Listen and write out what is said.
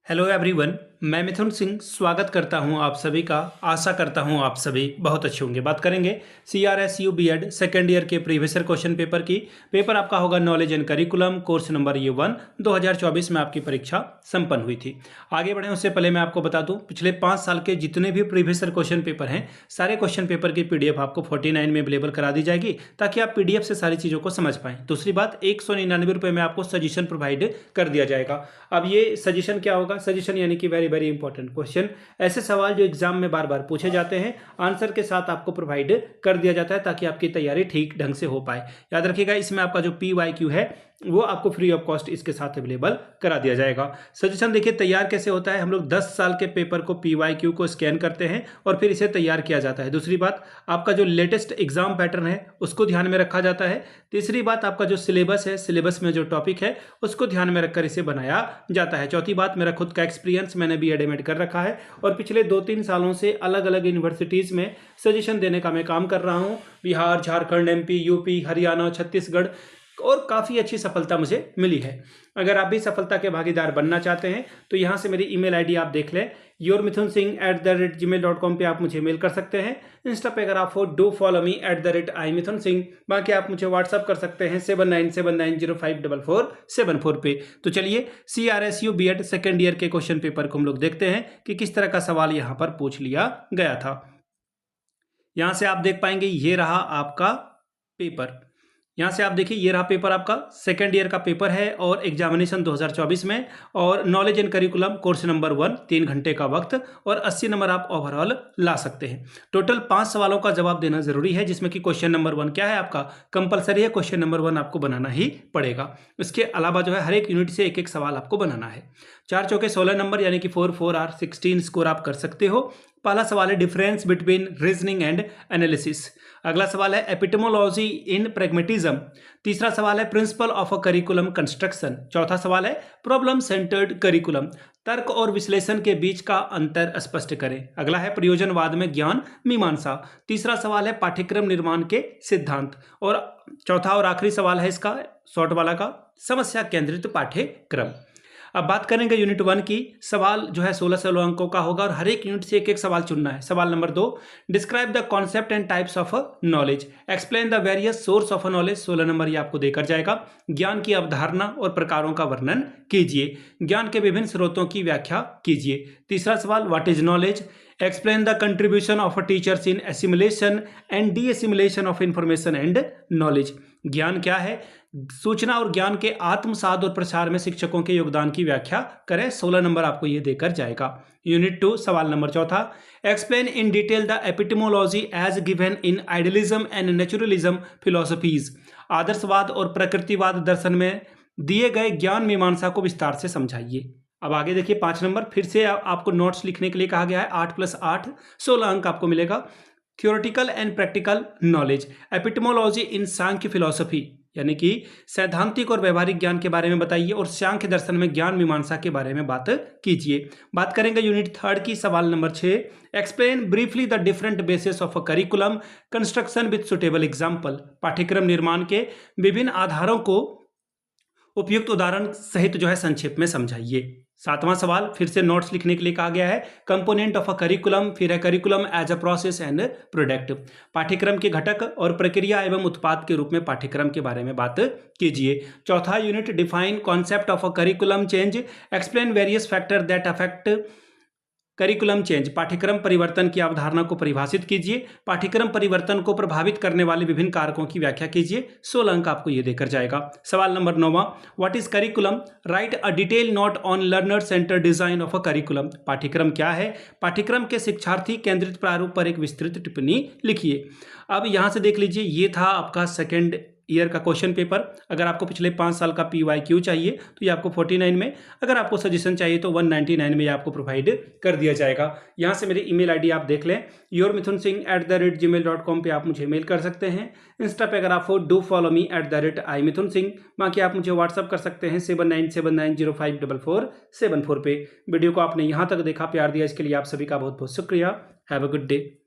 Hello everyone, मैं मिथुन सिंह स्वागत करता हूं आप सभी का। आशा करता हूं आप सभी बहुत अच्छे होंगे। बात करेंगे CRSU बीएड सेकेंड ईयर के प्रीवियस ईयर क्वेश्चन पेपर की। पेपर आपका होगा knowledge and curriculum, course number ये 1 2024 में आपकी परीक्षा संपन्न हुई थी। आगे बढ़े उससे पहले मैं आपको बता दूं, पिछले 5 साल के जितने भी प्रीवियस ईयर क्वेश्चन पेपर हैं, सारे क्वेश्चन पेपर की PDF आपको 49 में अवेलेबल करा दी जाएगी, ताकि आप PDF से सारी चीज़ों को समझ पाएं। दूसरी बात, 199 रुपये में आपको सजेशन प्रोवाइड कर दिया जाएगा। अब ये सजेशन क्या होगा? सजेशन यानी कि वेरी वेरी इंपॉर्टेंट क्वेश्चन, ऐसे सवाल जो एग्जाम में बार बार पूछे जाते हैं, आंसर के साथ आपको प्रोवाइड कर दिया जाता है, ताकि आपकी तैयारी ठीक ढंग से हो पाए। याद रखिएगा, इसमें आपका जो PYQ है वो आपको फ्री ऑफ कॉस्ट इसके साथ अवेलेबल करा दिया जाएगा। सजेशन देखिए तैयार कैसे होता है। हम लोग 10 साल के पेपर को PYQ को स्कैन करते हैं और फिर इसे तैयार किया जाता है। दूसरी बात, आपका जो लेटेस्ट एग्जाम पैटर्न है उसको ध्यान में रखा जाता है। तीसरी बात, आपका जो सिलेबस है, सिलेबस में जो टॉपिक है उसको ध्यान में रखकर इसे बनाया जाता है। चौथी बात, मेरा खुद का एक्सपीरियंस, मैंने भी एडमिट कर रखा है और पिछले 2-3 सालों से अलग अलग यूनिवर्सिटीज़ में सजेशन देने का मैं काम कर रहा हूँ। बिहार, झारखंड, MP, UP, हरियाणा, छत्तीसगढ़, और काफ़ी अच्छी सफलता मुझे मिली है। अगर आप भी सफलता के भागीदार बनना चाहते हैं तो यहाँ से मेरी email ID आप देख लें, yourmithunSingh@gmail.com पे आप मुझे मेल कर सकते हैं। इंस्टा पे अगर आप हो, डू फॉलो मी @imithunSingh। बाकी आप मुझे व्हाट्सअप कर सकते हैं 7979054474 पे। तो चलिए CRSU BEd सेकेंड ईयर के क्वेश्चन पेपर को हम लोग देखते हैं कि किस तरह का सवाल यहाँ पर पूछ लिया गया था। यहाँ से आप देख पाएंगे, ये रहा आपका पेपर। यहाँ से आप देखिए, ये रहा पेपर, आपका सेकेंड ईयर का पेपर है और एग्जामिनेशन 2024 में, और knowledge and curriculum course number 1, 3 घंटे का वक्त और 80 नंबर आप ओवरऑल ला सकते हैं। टोटल 5 सवालों का जवाब देना जरूरी है, जिसमें कि क्वेश्चन नंबर 1 क्या है आपका कंपलसरी है, क्वेश्चन नंबर 1 आपको बनाना ही पड़ेगा। इसके अलावा जो है हर एक यूनिट से एक एक सवाल आपको बनाना है। 4 चौके 16 नंबर यानी कि 4 आर 16 स्कोर आप कर सकते हो। पहला सवाल है difference between reasoning and analysis. अगला सवाल है एपिटेमोलॉजी इन प्रैग्मेटिज्म। तीसरा सवाल है principle of a curriculum construction. चौथा सवाल है प्रॉब्लम सेंटर्ड करिकुलम, तर्क और विश्लेषण के बीच का अंतर स्पष्ट करें। अगला है प्रयोजनवाद में ज्ञान मीमांसा। तीसरा सवाल है पाठ्यक्रम निर्माण के सिद्धांत, और चौथा और आखिरी सवाल है इसका शॉर्ट वाला का समस्या केंद्रित पाठ्यक्रम। अब बात करेंगे यूनिट 1 की। सवाल जो है 16 अंकों का होगा और हर एक यूनिट से एक एक सवाल चुनना है। सवाल number 2, describe the concept and types of knowledge, explain the various source of knowledge. 16 number ये आपको देकर जाएगा। ज्ञान की अवधारणा और प्रकारों का वर्णन कीजिए, ज्ञान के विभिन्न स्रोतों की व्याख्या कीजिए। तीसरा सवाल, what is knowledge, explain the contribution of teachers in assimilation and D assimilation of information and knowledge. ज्ञान क्या है, सूचना और ज्ञान के आत्मसात और प्रसार में शिक्षकों के योगदान की व्याख्या करें। 16 नंबर आपको ये देकर जाएगा। यूनिट 2 सवाल नंबर 4, explain in detail the epistemology as given in idealism and naturalism philosophies. आदर्शवाद और प्रकृतिवाद दर्शन में दिए गए ज्ञान मीमांसा को विस्तार से समझाइए। अब आगे देखिए 5 नंबर, फिर से आपको नोट्स लिखने के लिए कहा गया है। 8 + 8 16 अंक आपको मिलेगा। Theoretical and practical knowledge, epistemology in Samkhya philosophy, यानी कि सैद्धांतिक और व्यवहारिक ज्ञान के बारे में बताइए और सांख्य दर्शन में ज्ञान मीमांसा के बारे में बात कीजिए। बात करेंगे यूनिट 3 की। सवाल number 6, explain briefly the different basis of a curriculum construction with suitable example. पाठ्यक्रम निर्माण के विभिन्न आधारों को उपयुक्त उदाहरण सहित जो है संक्षेप में समझाइए। 7वां सवाल, फिर से नोट्स लिखने के लिए कहा गया है। कंपोनेंट ऑफ अ करिकुलम, फिर है curriculum as a process and product. पाठ्यक्रम के घटक और प्रक्रिया एवं उत्पाद के रूप में पाठ्यक्रम के बारे में बात कीजिए। चौथा unit, define concept of a curriculum change, explain various factor that affect curriculum change. पाठ्यक्रम परिवर्तन की अवधारणा को परिभाषित कीजिए। पाठ्यक्रम परिवर्तन को प्रभावित करने वाले विभिन्न कारकों की व्याख्या कीजिए। 16 अंक आपको ये देकर जाएगा। सवाल number 9, what is curriculum, right a detail note on learner centre design of a curriculum. पाठ्यक्रम क्या है, पाठ्यक्रम के शिक्षार्थी केंद्रित प्रारूप पर एक विस्तृत टिप्पणी लिखिए। अब यहाँ से देख लीजिए, ये था आपका सेकेंड ईयर का क्वेश्चन पेपर। अगर आपको पिछले 5 साल का PYQ चाहिए तो ये आपको 49 में, अगर आपको सजेशन चाहिए तो 199 में ये आपको प्रोवाइड कर दिया जाएगा। यहाँ से मेरी email ID आप देख लें, yourmithunSingh@gmail.com पे आप मुझे मेल कर सकते हैं। इंस्टा पे अगर आप हो, डू फॉलो मी @imithunSingh। बाकी आप मुझे व्हाट्सअप कर सकते हैं 7979054474 पे। वीडियो को आपने यहाँ तक देखा, प्यार दिया, इसके लिए आप सभी का बहुत बहुत शुक्रिया। Have a good day.